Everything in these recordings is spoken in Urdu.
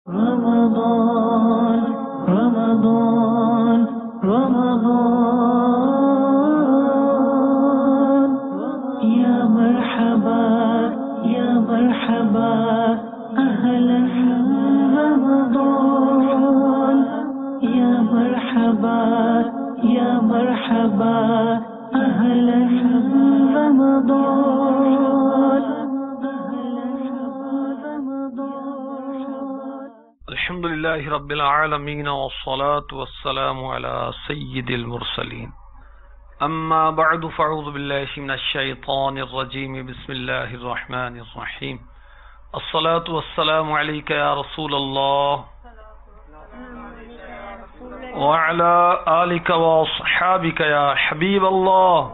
رمضان رمضان رمضان يا مرحبا يا مرحبا أهلا رمضان يا مرحبا يا مرحبا أهلا رمضان الحمد لله رب العالمين والصلاة والسلام على سيد المرسلين أما بعد فأعوذ بالله من الشيطان الرجيم بسم الله الرحمن الرحيم الصلاة والسلام عليك يا رسول الله وعلى آلك وأصحابك يا حبيب الله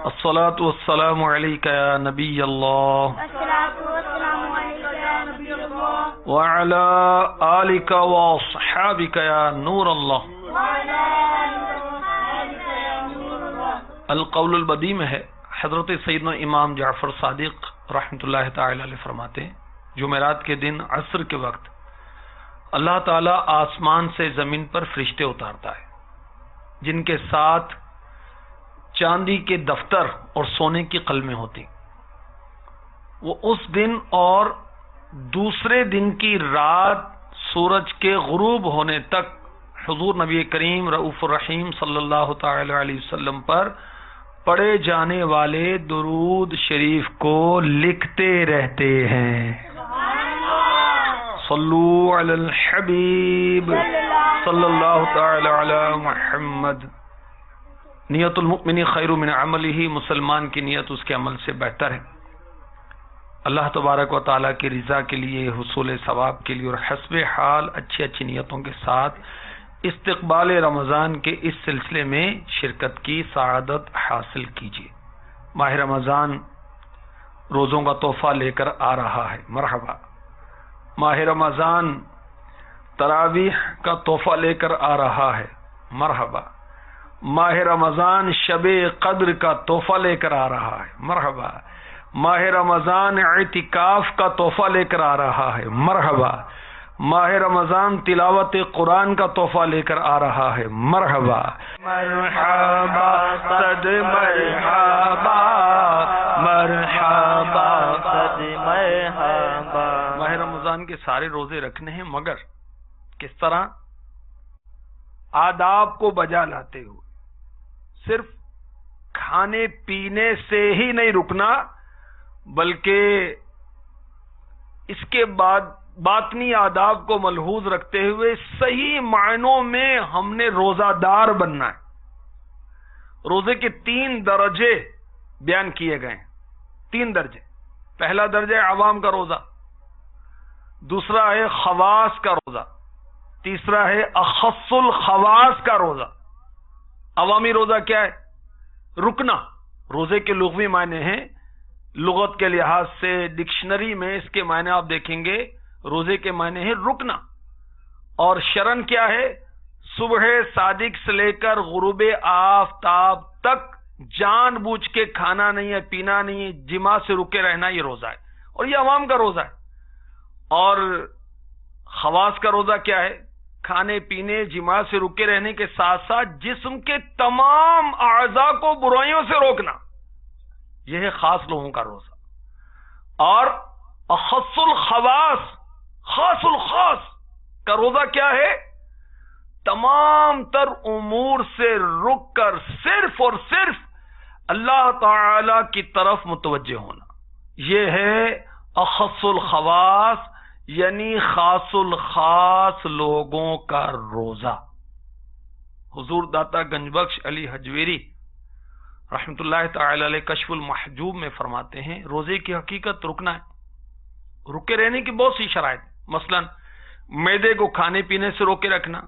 الصلاة والسلام عليك يا نبي الله وعلى آلك وأصحابك يا نور الله. القول البدی میں ہے، حضرت سیدنا امام جعفر صادق رحمۃ اللہ تعالی علیہ فرماتے ہیں، جمعرات کے دن عصر کے وقت اللہ تعالیٰ آسمان سے زمین پر فرشتے اتارتا ہے جن کے ساتھ چاندی کے دفتر اور سونے کی قلمیں ہوتی. وہ اس دن اور دوسرے دن کی رات سورج کے غروب ہونے تک حضور نبی کریم رؤوف الرحیم صلی اللہ تعالی علیہ وسلم پر پڑھے جانے والے درود شریف کو لکھتے رہتے ہیں. صلو علی الحبیب صلی اللہ تعالی علی محمد. نیت المؤمن خیر من عملہ، مسلمان کی نیت اس کے عمل سے بہتر ہے. اللہ تبارک و تعالیٰ کی رضا کے لیے، حصول ثواب کے لیے اور حسب حال اچھی اچھی نیتوں کے ساتھ استقبال رمضان کے اس سلسلے میں شرکت کی سعادت حاصل کیجیے. ماہ رمضان روزوں کا تحفہ لے کر آ رہا ہے، مرحبا. ماہ رمضان تراویح کا تحفہ لے کر آ رہا ہے، مرحبا. ماہ رمضان شب قدر کا تحفہ لے کر آ رہا ہے، مرحبا. ماہ رمضان اعتکاف کا تحفہ لے کر آ رہا ہے، مرحبا. ماہ رمضان تلاوت قرآن کا تحفہ لے کر آ رہا ہے، مرحبا. مرحبا صد مرحبا مرحبا صد مرحبا. ماہ رمضان کے سارے روزے رکھنے ہیں، مگر کس طرح؟ آداب کو بجا لاتے ہوئے. صرف کھانے پینے سے ہی نہیں رکنا، بلکہ اس کے بعد باطنی آداب کو ملحوظ رکھتے ہوئے صحیح معنوں میں ہم نے روزہ دار بننا ہے. روزے کے 3 درجے بیان کیے گئے ہیں، 3 درجے. پہلا درجہ عوام کا روزہ، دوسرا ہے خواص کا روزہ، تیسرا ہے اخص الخواص کا روزہ. عوامی روزہ کیا ہے؟ رکنا. روزے کے لغوی معنی ہیں، لغت کے لحاظ سے ڈکشنری میں اس کے معنی آپ دیکھیں گے، روزے کے معنی ہے رکنا. اور شرن کیا ہے؟ صبح صادق سے لے کر غروب آفتاب تک جان بوجھ کے کھانا نہیں ہے، پینا نہیں ہے، جماع سے رکے رہنا، یہ روزہ ہے. اور یہ عوام کا روزہ ہے. اور خواص کا روزہ کیا ہے؟ کھانے پینے جماع سے رکے رہنے کے ساتھ ساتھ جسم کے تمام اعضاء کو برائیوں سے روکنا، یہ ہے خاص لوگوں کا روزہ. اور اخص الخواص، خاص الخاص کا روزہ کیا ہے؟ تمام تر امور سے رک کر صرف اور صرف اللہ تعالی کی طرف متوجہ ہونا، یہ ہے اخص الخواص، یعنی خاص الخاص لوگوں کا روزہ. حضور داتا گنج بخش علی حجویری رحمت اللہ تعالی علیہ کشف المحجوب میں فرماتے ہیں، روزے کی حقیقت رکنا ہے. رکے رہنے کی بہت سی شرائط، مثلا معدے کو کھانے پینے سے روکے رکھنا،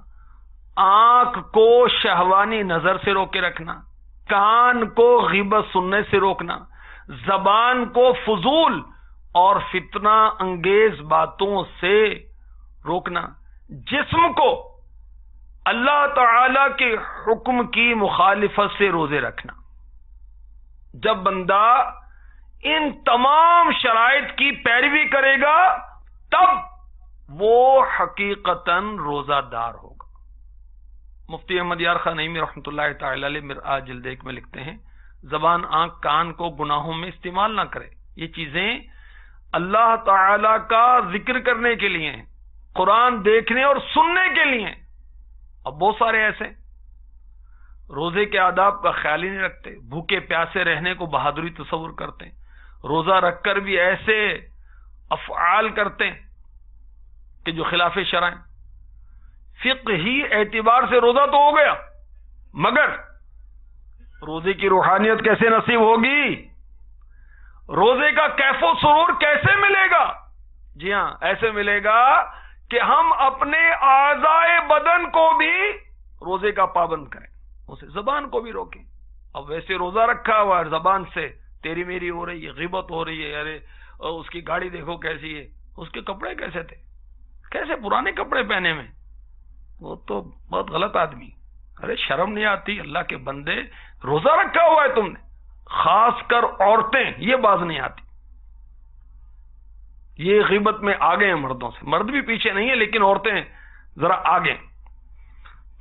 آنکھ کو شہوانی نظر سے روکے رکھنا، کان کو غیبت سننے سے روکنا، زبان کو فضول اور فتنہ انگیز باتوں سے روکنا، جسم کو اللہ تعالی کے حکم کی مخالفت سے روزے رکھنا. جب بندہ ان تمام شرائط کی پیروی کرے گا تب وہ حقیقتاً روزہ دار ہوگا۔ مفتی احمد یار خان نعیمی رحمۃ اللہ تعالی علیہ مرآت جلد 1 میں لکھتے ہیں، زبان، آنکھ، کان کو گناہوں میں استعمال نہ کرے۔ یہ چیزیں اللہ تعالی کا ذکر کرنے کے لیے ہیں، قرآن دیکھنے اور سننے کے لیے ہیں۔ اب بہت سارے ایسے روزے کے آداب کا خیال ہی نہیں رکھتے، بھوکے پیاسے رہنے کو بہادری تصور کرتے ہیں، روزہ رکھ کر بھی ایسے افعال کرتے ہیں کہ جو خلاف شرع ہیں۔ فقہی اعتبار سے روزہ تو ہو گیا، مگر روزے کی روحانیت کیسے نصیب ہوگی؟ روزے کا کیف و سرور کیسے ملے گا؟ جی ہاں، ایسے ملے گا کہ ہم اپنے اعضائے بدن کو بھی روزے کا پابند کریں، اسے زبان کو بھی روکیں۔ اب ویسے روزہ رکھا ہوا ہے، زبان سے تیری میری ہو رہی ہے، غیبت ہو رہی ہے، ارے اس کی گاڑی دیکھو کیسی ہے، اس کے کپڑے کیسے تھے، کیسے پرانے کپڑے پہنے میں، وہ تو بہت غلط آدمی۔ ارے شرم نہیں آتی؟ اللہ کے بندے، روزہ رکھا ہوا ہے تم نے، خاص کر عورتیں یہ باز نہیں آتی، یہ غیبت میں آگے ہیں مردوں سے، مرد بھی پیچھے نہیں ہے لیکن عورتیں ذرا آگے۔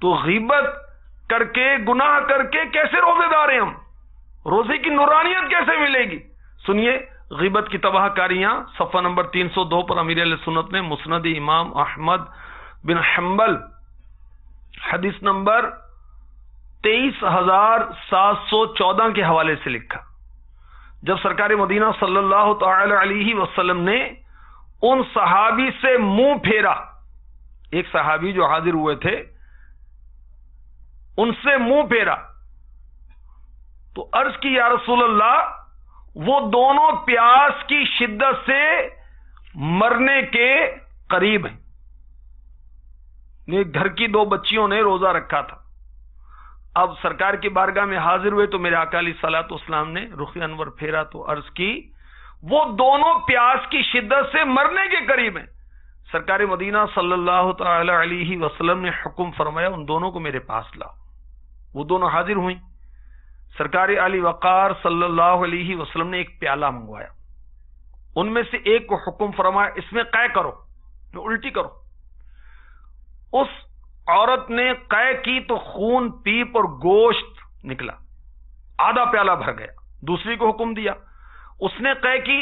تو غیبت کر کے، گناہ کر کے کیسے روزے دار ہیں ہم؟ روزے کی نورانیت کیسے ملے گی؟ سنیے غیبت کی تباہ کاریاں، صفحہ نمبر 302 پر امیر اہل سنت نے مسند امام احمد بن حنبل حدیث نمبر 23,714 کے حوالے سے لکھا، جب سرکار مدینہ صلی اللہ تعالی علیہ وسلم نے ان صحابی سے منہ پھیرا، ایک صحابی جو حاضر ہوئے تھے ان سے منہ پھیرا، تو عرض کی یا رسول اللہ وہ دونوں پیاس کی شدت سے مرنے کے قریب ہیں۔ گھر کی 2 بچیوں نے روزہ رکھا تھا، اب سرکار کی بارگاہ میں حاضر ہوئے تو میرے آقا علیہ الصلوۃ والسلام نے رخ انور پھیرا تو عرض کی وہ دونوں پیاس کی شدت سے مرنے کے قریب ہیں۔ سرکار مدینہ صلی اللہ تعالی علیہ وسلم نے حکم فرمایا ان دونوں کو میرے پاس لاؤ۔ وہ دونوں حاضر ہوئیں، سرکار علی وقار صلی اللہ علیہ وسلم نے ایک پیالہ منگوایا، ان میں سے ایک کو حکم فرمایا اس میں قے کرو، الٹی کرو۔ اس عورت نے قے کی تو خون، پیپ اور گوشت نکلا، آدھا پیالہ بھر گیا۔ دوسری کو حکم دیا، اس نے قے کی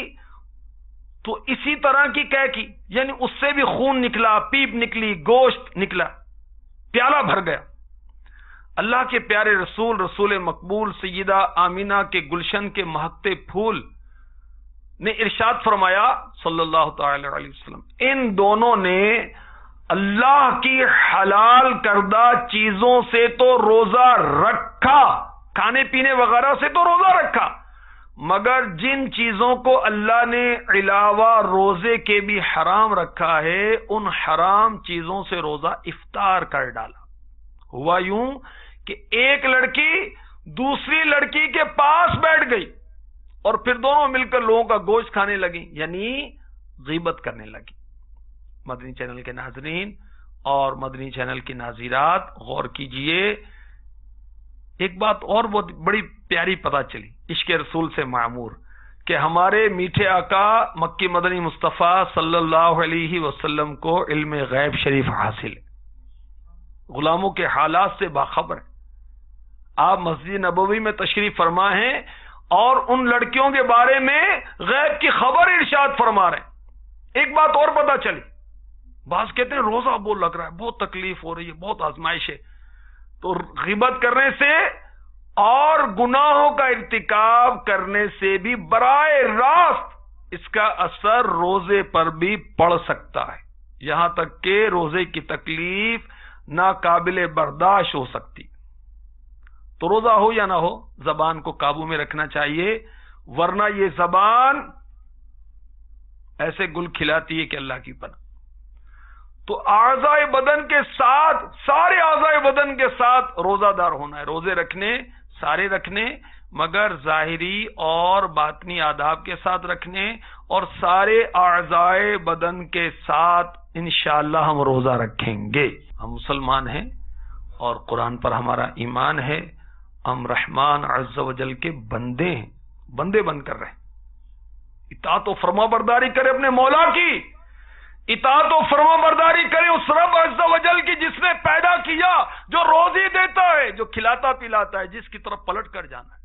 تو اسی طرح کی قے کی، یعنی اس سے بھی خون نکلا، پیپ نکلی، گوشت نکلا، پیالہ بھر گیا۔ اللہ کے پیارے رسول، رسول مقبول سیدہ آمینہ کے گلشن کے مہکتے پھول نے ارشاد فرمایا صلی اللہ تعالی علیہ وسلم، ان دونوں نے اللہ کی حلال کردہ چیزوں سے تو روزہ رکھا، کھانے پینے وغیرہ سے تو روزہ رکھا، مگر جن چیزوں کو اللہ نے علاوہ روزے کے بھی حرام رکھا ہے ان حرام چیزوں سے روزہ افطار کر ڈالا۔ ہوا یوں کہ ایک لڑکی دوسری لڑکی کے پاس بیٹھ گئی اور پھر دونوں مل کر لوگوں کا گوشت کھانے لگی، یعنی غیبت کرنے لگی۔ مدنی چینل کے ناظرین اور مدنی چینل کی ناظرات غور کیجئے، ایک بات اور بہت بڑی پیاری پتہ چلی عشق رسول سے معمور، کہ ہمارے میٹھے آقا مکی مدنی مصطفیٰ صلی اللہ علیہ وسلم کو علم غیب شریف حاصل ہے، غلاموں کے حالات سے باخبر ہیں۔ آپ مسجد نبوی میں تشریف فرما ہیں اور ان لڑکیوں کے بارے میں غیب کی خبر ارشاد فرما رہے ہیں۔ ایک بات اور پتہ چلی، بعض کہتے ہیں روزہ بہت لگ رہا ہے، بہت تکلیف ہو رہی ہے، بہت آزمائش ہے، تو غیبت کرنے سے اور گناہوں کا ارتکاب کرنے سے بھی براہ راست اس کا اثر روزے پر بھی پڑ سکتا ہے، یہاں تک کہ روزے کی تکلیف ناقابل برداشت ہو سکتی۔ تو روزہ ہو یا نہ ہو، زبان کو قابو میں رکھنا چاہیے، ورنہ یہ زبان ایسے گل کھلاتی ہے کہ اللہ کی پناہ۔ تو اعضائے بدن کے ساتھ، سارے اعضائے بدن کے ساتھ روزہ دار ہونا ہے، روزے رکھنے، سارے رکھنے، مگر ظاہری اور باطنی آداب کے ساتھ رکھنے، اور سارے اعضائے بدن کے ساتھ انشاءاللہ ہم روزہ رکھیں گے۔ ہم مسلمان ہیں اور قرآن پر ہمارا ایمان ہے، ہم رحمان عز و جل کے بندے ہیں، بندے بن کر رہیں۔ اطاعت و فرما برداری کرے اپنے مولا کی، اطاعت و فرما برداری کرے اس رب عز و جل کی جس نے پیدا کیا، جو روزی دیتا ہے، جو کھلاتا پلاتا ہے، جس کی طرف پلٹ کر جانا ہے،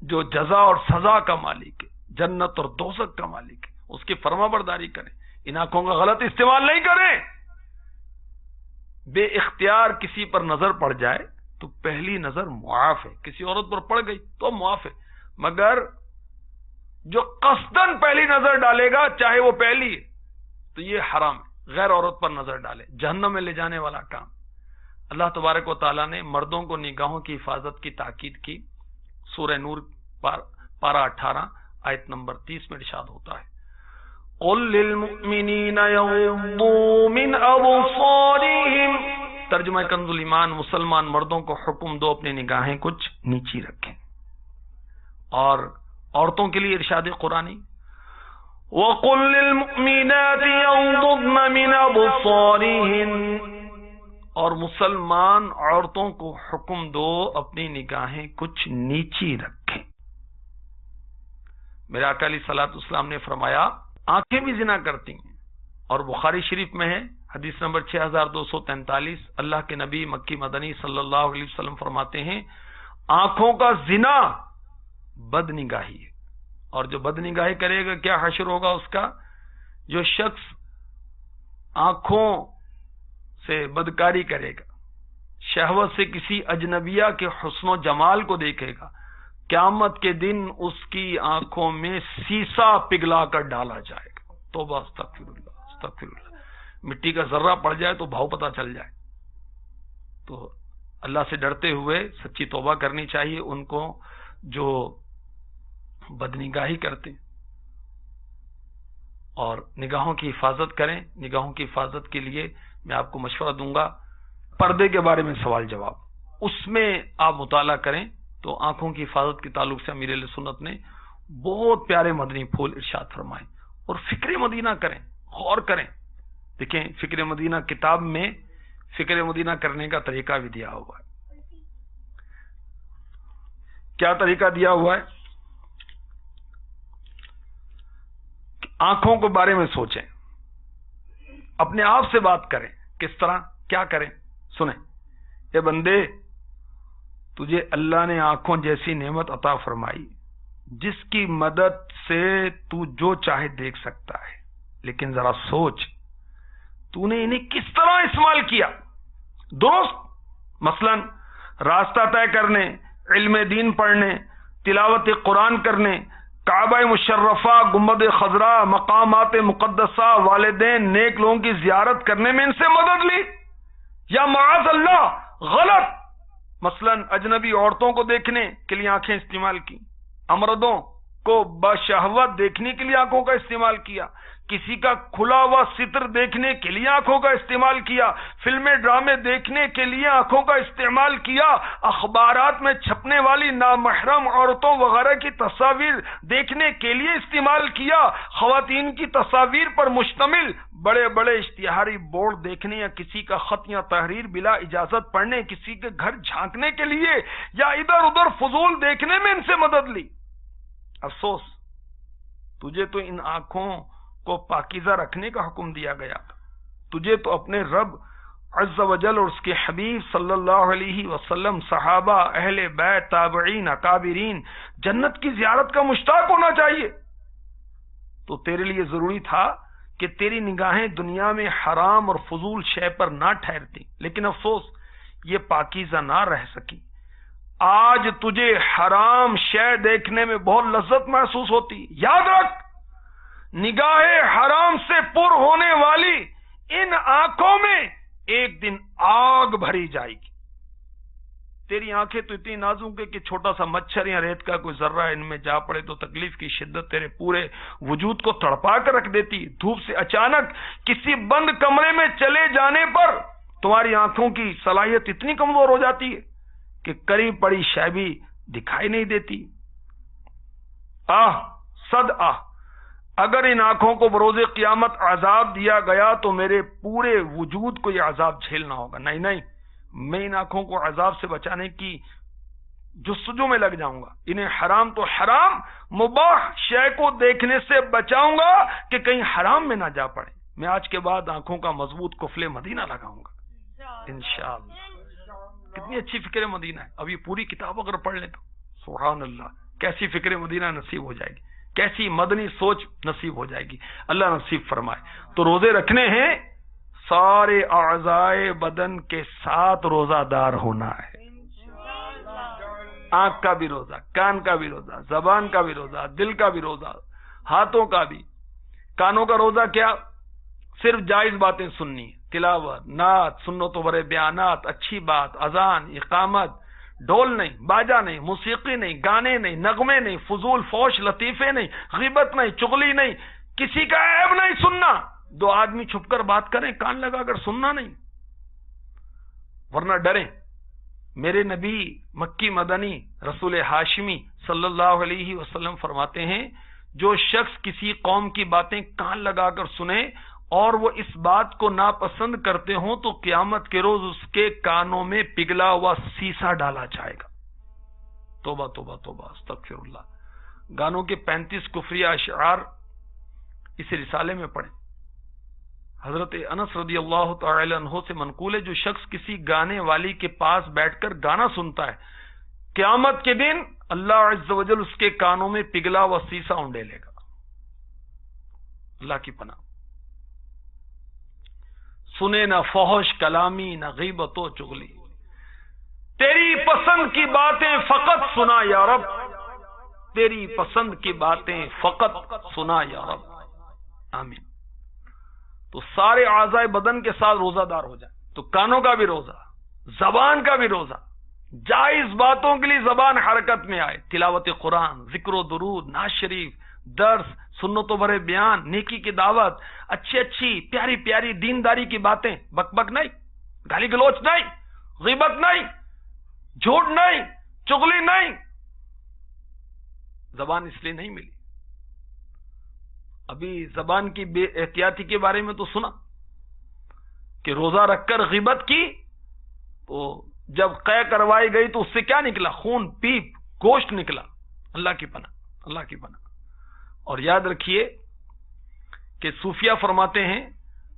جو جزا اور سزا کا مالک ہے، جنت اور دوزخ کا مالک ہے، اس کی فرما برداری کریں، ان آنکھوں کا غلط استعمال نہیں کریں۔ بے اختیار کسی پر نظر پڑ جائے تو پہلی نظر معاف ہے، کسی عورت پر پڑ گئی تو معاف ہے، مگر جو قصدن پہلی نظر ڈالے گا چاہے وہ پہلی ہے تو یہ حرام ہے، غیر عورت پر نظر ڈالے، جہنم میں لے جانے والا کام۔ اللہ تبارک و تعالیٰ نے مردوں کو نگاہوں کی حفاظت کی تاکید کی، سورہ نور پارہ 18 آیت نمبر 30 میں ارشاد ہوتا ہے، قُل لِّلْمُؤْمِنِينَ يَغُضُّوا مِنْ أَبْصَارِهِمْ، ترجمہ کنز الایمان، مسلمان مردوں کو حکم دو اپنی نگاہیں کچھ نیچی رکھیں۔ اور عورتوں کے لیے ارشاد قرآنی، وَقُل لِّلْمُؤْمِنَاتِ يَغْضُضْنَ مِنْ أَبْصَارِهِنَّ، اور مسلمان عورتوں کو حکم دو اپنی نگاہیں کچھ نیچی رکھیں۔ میرے آقا علیہ الصلوۃ والسلام نے فرمایا آنکھیں بھی زنا کرتی ہیں، اور بخاری شریف میں ہے حدیث نمبر 6243، اللہ کے نبی مکی مدنی صلی اللہ علیہ وسلم فرماتے ہیں آنکھوں کا زنا بد نگاہی ہے، اور جو بد نگاہی کرے گا کیا حشر ہوگا اس کا؟ جو شخص آنکھوں سے بدکاری کرے گا، شہوت سے کسی اجنبیہ کے حسن و جمال کو دیکھے گا، قیامت کے دن اس کی آنکھوں میں سیسا پگھلا کر ڈالا جائے گا۔ توبہ، استغفر اللہ، استغفر اللہ۔ مٹی کا ذرہ پڑ جائے تو بھاؤ پتہ چل جائے۔ تو اللہ سے ڈرتے ہوئے سچی توبہ کرنی چاہیے ان کو جو بدنگاہی کرتے ہیں، اور نگاہوں کی حفاظت کریں۔ نگاہوں کی حفاظت کے لیے میں آپ کو مشورہ دوں گا، پردے کے بارے میں سوال جواب، اس میں آپ مطالعہ کریں تو آنکھوں کی حفاظت کے تعلق سے امیر اہل سنت نے بہت پیارے مدنی پھول ارشاد فرمائے۔ اور فکر مدینہ کریں، غور کریں۔ دیکھیں فکر مدینہ کتاب میں فکر مدینہ کرنے کا طریقہ بھی دیا ہوا ہے۔ کیا طریقہ دیا ہوا ہے؟ آنکھوں کے بارے میں سوچیں، اپنے آپ سے بات کریں، کس طرح کیا کریں۔ سنیں، اے بندے، تجھے اللہ نے آنکھوں جیسی نعمت عطا فرمائی جس کی مدد سے تو جو چاہے دیکھ سکتا ہے، لیکن ذرا سوچ تو نے انہیں کس طرح استعمال کیا۔ درست، مثلا راستہ طے کرنے، علم دین پڑھنے، تلاوت قرآن کرنے، کعبہ مشرفہ، گنبد خضرا، مقامات مقدسہ، والدین نیک لوگوں کی زیارت کرنے میں ان سے مدد لی، یا معاذ اللہ غلط، مثلا اجنبی عورتوں کو دیکھنے کے لیے آنکھیں استعمال کی، امردوں کو بشہوت دیکھنے کے لیے آنکھوں کا استعمال کیا، کسی کا کھلا ہوا ستر دیکھنے کے لیے آنکھوں کا استعمال کیا، فلمیں ڈرامے دیکھنے کے لیے آنکھوں کا استعمال کیا، اخبارات میں چھپنے والی نامحرم عورتوں وغیرہ کی تصاویر دیکھنے کے لیے استعمال کیا، خواتین کی تصاویر پر مشتمل بڑے بڑے اشتہاری بورڈ دیکھنے یا کسی کا خط یا تحریر بلا اجازت پڑھنے، کسی کے گھر جھانکنے کے لیے یا ادھر ادھر فضول دیکھنے میں ان سے مدد لی۔ افسوس، تجھے تو ان آنکھوں کو پاکیزہ رکھنے کا حکم دیا گیا تھا، تجھے تو اپنے رب عز و جل اور اس کے حبیب صلی اللہ علیہ وسلم، صحابہ، اہل بیت، تابعین، اکابرین، جنت کی زیارت کا مشتاق ہونا چاہیے۔ تو تیرے لیے ضروری تھا کہ تیری نگاہیں دنیا میں حرام اور فضول شے پر نہ ٹھہرتی، لیکن افسوس یہ پاکیزہ نہ رہ سکی۔ آج تجھے حرام شے دیکھنے میں بہت لذت محسوس ہوتی۔ یاد رکھ، نگاہ حرام سے پر ہونے والی ان آنکھوں میں ایک دن آگ بھری جائے گی۔ تیری آنکھیں تو اتنی نازک ہے کہ چھوٹا سا مچھر یا ریت کا کوئی ذرہ ان میں جا پڑے تو تکلیف کی شدت تیرے پورے وجود کو تڑپا کر رکھ دیتی۔ دھوپ سے اچانک کسی بند کمرے میں چلے جانے پر تمہاری آنکھوں کی صلاحیت اتنی کمزور ہو جاتی ہے کہ قریب پڑی شے بھی دکھائی نہیں دیتی۔ آہ صد آہ، اگر ان آنکھوں کو بروز قیامت عذاب دیا گیا تو میرے پورے وجود کو یہ عذاب جھیلنا ہوگا۔ نہیں، میں ان آنکھوں کو عذاب سے بچانے کی جستجو میں لگ جاؤں گا، انہیں حرام تو حرام مباح شے کو دیکھنے سے بچاؤں گا کہ کہیں حرام میں نہ جا پڑے. میں آج کے بعد آنکھوں کا مضبوط قفل مدینہ لگاؤں گا انشاءاللہ. کتنی اچھی فکر مدینہ ہے. اب یہ پوری کتاب اگر پڑھ لیں تو سبحان اللہ کیسی فکر مدینہ نصیب ہو جائے گی، کیسی مدنی سوچ نصیب ہو جائے گی. اللہ نصیب فرمائے. تو روزے رکھنے ہیں، سارے اعضائے بدن کے ساتھ روزہ دار ہونا ہے. آنکھ کا بھی روزہ، کان کا بھی روزہ، زبان کا بھی روزہ، دل کا بھی روزہ، ہاتھوں کا بھی. کانوں کا روزہ کیا؟ صرف جائز باتیں سننی، تلاوت، نعت، سنت و برے بیانات، اچھی بات، اذان، اقامت، ڈھول نہیں، باجا نہیں، موسیقی نہیں، گانے نہیں، نغمے نہیں، فضول فوش لطیفے نہیں، غیبت نہیں، چغلی نہیں، کسی کا عیب نہیں سننا. دو آدمی چھپ کر بات کریں کان لگا کر سننا نہیں، ورنہ ڈریں. میرے نبی مکی مدنی رسول ہاشمی صلی اللہ علیہ وسلم فرماتے ہیں جو شخص کسی قوم کی باتیں کان لگا کر سنے اور وہ اس بات کو ناپسند کرتے ہوں تو قیامت کے روز اس کے کانوں میں پگھلا ہوا سیسا ڈالا جائے گا. توبہ توبہ توبہ استغفر اللہ. گانوں کے 35 کفریہ اشعار اس رسالے میں پڑھیں. حضرت انس رضی اللہ تعالی عنہ سے منقول ہے جو شخص کسی گانے والی کے پاس بیٹھ کر گانا سنتا ہے قیامت کے دن اللہ عز و جل اس کے کانوں میں پگھلا ہوا سیسا اونڈے لے گا. اللہ کی پناہ. سنے نہ فحش کلامی نہ غیبت و چغلی، تیری پسند کی باتیں فقط سنا یا رب، تیری پسند کی باتیں فقط سنا یا رب. آمین. تو سارے اعضائے بدن کے ساتھ روزہ دار ہو جائے. تو کانوں کا بھی روزہ، زبان کا بھی روزہ، جائز باتوں کے لیے زبان حرکت میں آئے. تلاوت قرآن، ذکر و درود، نعت شریف، درس، سنت و بھرے بیان، نیکی کی دعوت، اچھی اچھی پیاری پیاری دینداری کی باتیں، بک بک نہیں، گالی گلوچ نہیں، غیبت نہیں، جھوٹ نہیں، چغلی نہیں. زبان اس لیے نہیں ملی. ابھی زبان کی بے احتیاطی کے بارے میں تو سنا کہ روزہ رکھ کر غیبت کی تو جب قے کروائی گئی تو اس سے کیا نکلا؟ خون، پیپ، گوشت نکلا. اللہ کی پناہ، اللہ کی پناہ. اور یاد رکھیے کہ صوفیہ فرماتے ہیں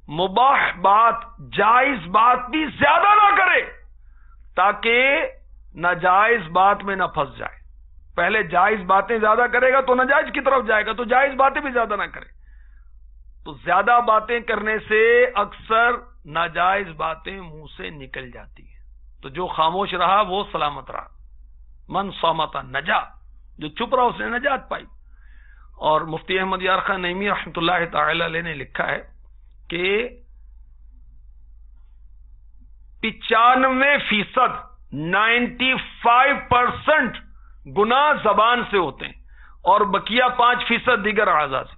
مباح بات، جائز بات بھی زیادہ نہ کرے تاکہ ناجائز بات میں نہ پھنس جائے. پہلے جائز باتیں زیادہ کرے گا تو ناجائز کی طرف جائے گا، تو جائز باتیں بھی زیادہ نہ کرے. تو زیادہ باتیں کرنے سے اکثر ناجائز باتیں منہ سے نکل جاتی ہیں. تو جو خاموش رہا وہ سلامت رہا. من صامت نجا، جو چپ رہا اس نے نجات پائی. اور مفتی احمد یار خان نعیمی رحمۃ اللہ تعالی علیہ نے لکھا ہے کہ 95% 95% گناہ زبان سے ہوتے ہیں اور بقیہ 5% دیگر اعضاء سے.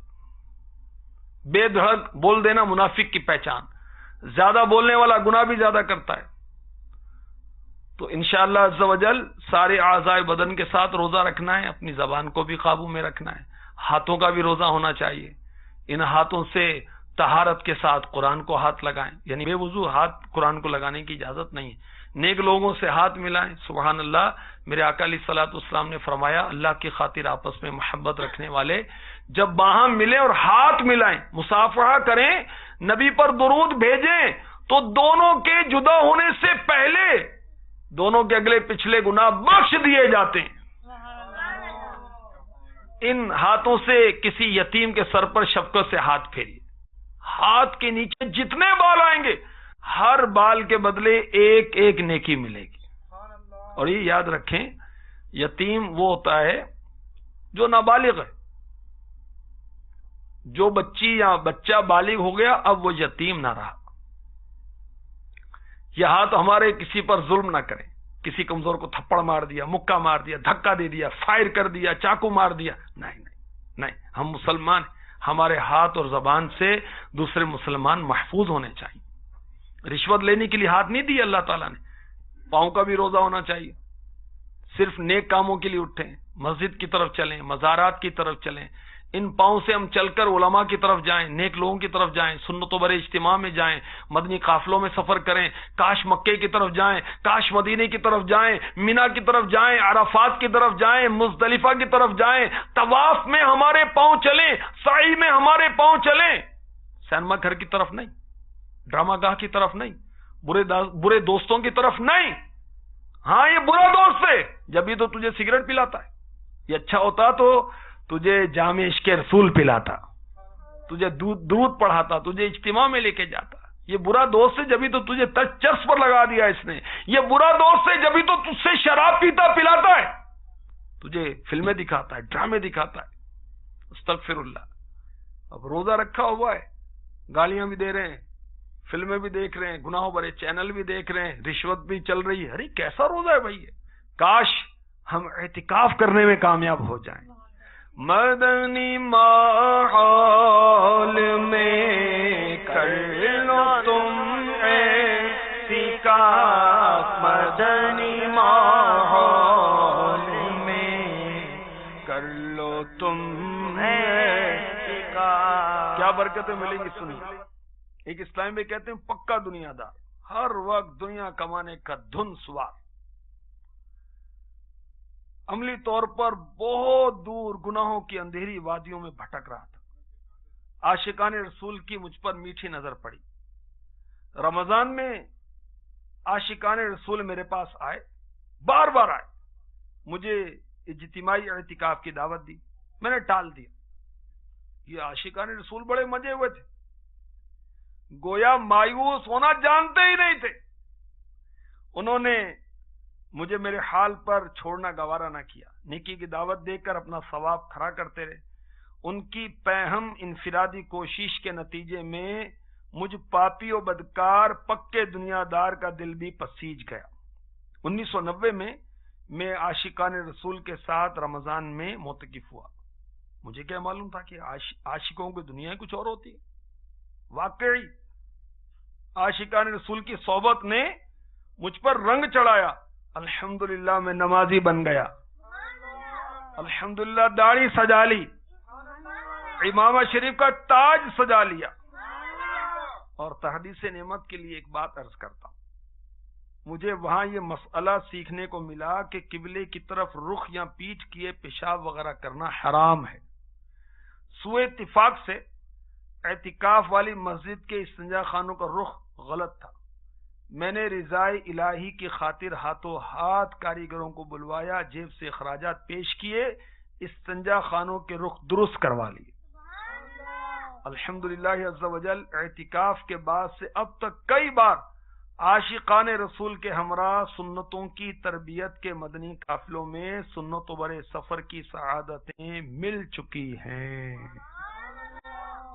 بے دھڑک بول دینا منافق کی پہچان. زیادہ بولنے والا گناہ بھی زیادہ کرتا ہے. تو انشاءاللہ عز و جل سارے اعضاء بدن کے ساتھ روزہ رکھنا ہے. اپنی زبان کو بھی قابو میں رکھنا ہے. ہاتھوں کا بھی روزہ ہونا چاہیے. ان ہاتھوں سے طہارت کے ساتھ قرآن کو ہاتھ لگائیں، یعنی بے وضو ہاتھ قرآن کو لگانے کی اجازت نہیں ہے. نیک لوگوں سے ہاتھ ملائیں. سبحان اللہ. میرے آقا علیہ الصلوۃ والسلام نے فرمایا اللہ کی خاطر آپس میں محبت رکھنے والے جب باہم ملیں اور ہاتھ ملائیں، مصافحہ کریں، نبی پر درود بھیجیں تو دونوں کے جدا ہونے سے پہلے دونوں کے اگلے پچھلے گناہ بخش دیے جاتے ہیں. ان ہاتھوں سے کسی یتیم کے سر پر شفقت سے ہاتھ پھیریے. ہاتھ کے نیچے جتنے بال آئیں گے ہر بال کے بدلے ایک ایک نیکی ملے گی. اور یہ یاد رکھیں یتیم وہ ہوتا ہے جو نابالغ ہے. جو بچی یا بچہ بالغ ہو گیا اب وہ یتیم نہ رہا. یہ ہاتھ ہمارے کسی پر ظلم نہ کریں. کسی کمزور کو تھپڑ مار دیا، مکہ مار دیا، دھکا دے دیا، فائر کر دیا، چاقو مار دیا، نہیں نہیں نہیں. ہم مسلمان ہیں. ہمارے ہاتھ اور زبان سے دوسرے مسلمان محفوظ ہونے چاہیے. رشوت لینے کے لیے ہاتھ نہیں دی اللہ تعالیٰ نے. پاؤں کا بھی روزہ ہونا چاہیے. صرف نیک کاموں کے لیے اٹھیں، مسجد کی طرف چلیں، مزارات کی طرف چلیں، ان پاؤں سے ہم چل کر علماء کی طرف جائیں، نیک لوگوں کی طرف جائیں، سنتوں برے اجتماع میں جائیں، مدنی قافلوں میں سفر کریں، کاش مکے کی طرف جائیں، کاش مدینے کی طرف جائیں، مینا کی طرف جائیں، عرفات کی طرف جائیں، مزدلفہ کی طرف جائیں، طواف میں ہمارے پاؤں چلیں، سعی میں ہمارے پاؤں چلیں، سینما گھر کی طرف نہیں، ڈرامہ گاہ کی طرف نہیں، برے دوستوں کی طرف نہیں۔ ہاں یہ برا دوست ہے، جب یہ تو تجھے سگریٹ پلاتا ہے، یہ اچھا ہوتا تو تجھے جامع عشق رسول پلاتا، تجھے درود پڑھاتا، تجھے اجتماع میں لے کے جاتا۔ یہ برا دوست ہے، جبھی تو تجھے چرس پر لگا دیا اس نے۔ یہ برا دوست ہے، جبھی تو تجھ سے شراب پیتا پلاتا ہے، تجھے فلمیں دکھاتا ہے، ڈرامے دکھاتا ہے۔ استغفر اللہ۔ اب روزہ رکھا ہوا ہے، گالیاں بھی دے رہے ہیں، فلمیں بھی دیکھ رہے ہیں، گناہوں بھرے چینل بھی دیکھ رہے ہیں، رشوت بھی چل رہی ہے۔ ارے کیسا روزہ ہے بھائی یہ؟ کاش ہم اعتکاف کرنے میں کامیاب ہو جائیں۔ مدنی ماحول میں کر لو تم اعتکاف، مدنی ماحول میں کر لو تم اعتکاف۔ کیا برکتیں ملیں گی سنیے۔ ایک اسلام میں کہتے ہیں پکا دنیا دار، ہر وقت دنیا کمانے کا دھن سوار، عملی طور پر بہت دور گناہوں کی اندھیری وادیوں میں بھٹک رہا تھا۔ عاشقان رسول کی مجھ پر میٹھی نظر پڑی۔ رمضان میں عاشقان رسول میرے پاس آئے، بار بار آئے، مجھے اجتماعی اعتکاف کی دعوت دی، میں نے ٹال دیا۔ یہ عاشقان رسول بڑے مزے ہوئے تھے، گویا مایوس ہونا جانتے ہی نہیں تھے۔ انہوں نے مجھے میرے حال پر چھوڑنا گوارا نہ کیا، نیکی کی دعوت دے کر اپنا ثواب کھڑا کرتے رہے۔ ان کی پہم انفرادی کوشش کے نتیجے میں مجھ پاپی و بدکار پکے دنیا دار کا دل بھی پسیج گیا۔ 1990 میں عاشقان رسول کے ساتھ رمضان میں معتکف ہوا۔ مجھے کیا معلوم تھا کہ عاشقوں کی دنیا کچھ اور ہوتی ہے۔ واقعی عاشقان رسول کی صحبت نے مجھ پر رنگ چڑھایا۔ الحمدللہ میں نمازی بن گیا، الحمدللہ داڑھی سجا لی، امامہ شریف کا تاج سجا لیا۔ اور تحدیث نعمت کے لیے ایک بات عرض کرتا ہوں، مجھے وہاں یہ مسئلہ سیکھنے کو ملا کہ قبلے کی طرف رخ یا پیٹھ کیے پیشاب وغیرہ کرنا حرام ہے۔ سوء اتفاق سے اعتکاف والی مسجد کے استنجا خانوں کا رخ غلط تھا۔ میں نے رضائے الہی کی خاطر ہاتھوں ہاتھ کاریگروں کو بلوایا، جیب سے اخراجات پیش کیے، استنجا خانوں کے رخ درست کروا لیے۔ الحمدللہ عز وجل اعتکاف کے بعد سے اب تک کئی بار عاشقان رسول کے ہمراہ سنتوں کی تربیت کے مدنی قافلوں میں سنتوں برے سفر کی سعادتیں مل چکی ہیں۔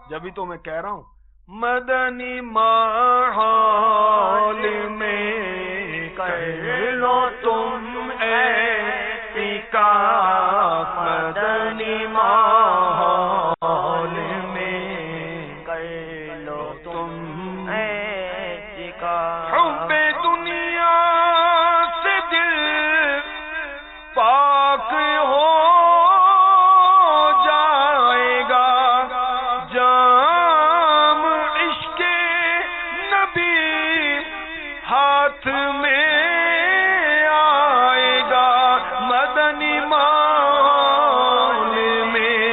جبھی تو میں کہہ رہا ہوں مدنی ماحول میں کر لو تم اعتکاف، مدنی ماحول میں کر لو تم اعتکاف۔ حب دنیا سے دل پاک ہو جائے گا، ہاتھ میں آئے گا، مدنی ماحول میں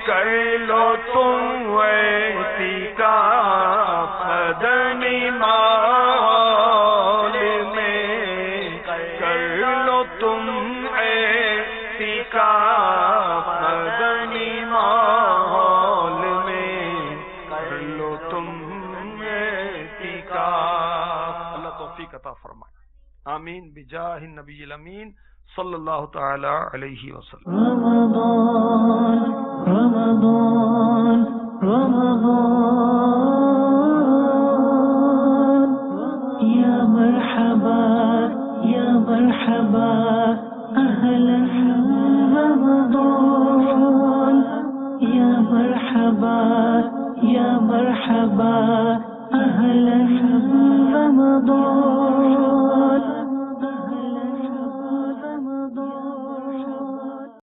کر لو تم اعتکاف، مدنی ماحول میں کر لو تم اعتکاف، مدنی ماحول میں کر لو تم اعتکاف۔ توفیق عطا فرمائے، آمین بجاہ النبی الامین صلی اللہ تعالی علیہ وسلم۔ رمضان رمضان رمضان یا مرحبا یا مرحبا اہلا رمضان یا مرحبا یا مرحبا اہلا رمضان